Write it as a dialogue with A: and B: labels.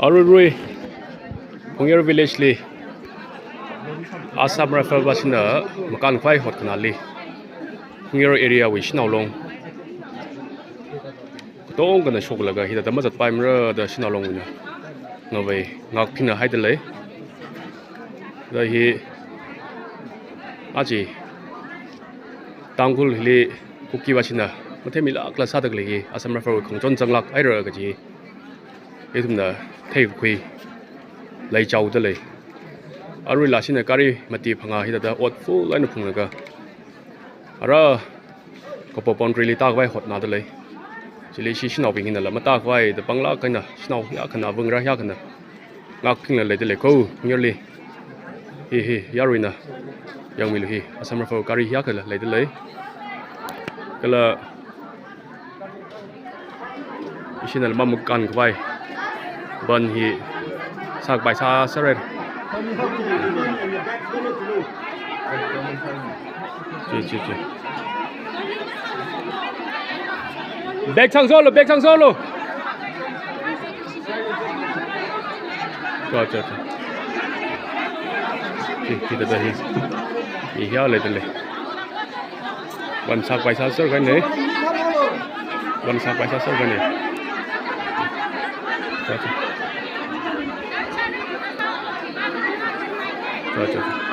A: Arurui Pungyar village li Assam Rifle basina makan kwai hot kanali Pungyar area wish now long Tong kana shoglaga hida da mazat paimra da sinalong na ngawe ngak phina haidale da hi aji tangul hili kuki basina mathe mila klasa dak li Assam Rifle khongchon changlak aira ga ji etumna thei kui lai chau da le arui lasina kari mati phanga hida da ot fu lain phunga ara kopo boundary li tak wai hot na da le chili shi shinau bingin la mata wai da bangla kana shinau ya kana bungra ya kana ngak phing le de le ko nyoli hi yaruina yang milu hi Assam Rifle kari ya kala le de le kala isinal mamukan kwai ban hi sak bai sa seret ji back sang solo cha ji da hi ya le de le ban sak bai sa sơ cái này ban sak bai sa sơ cái này cha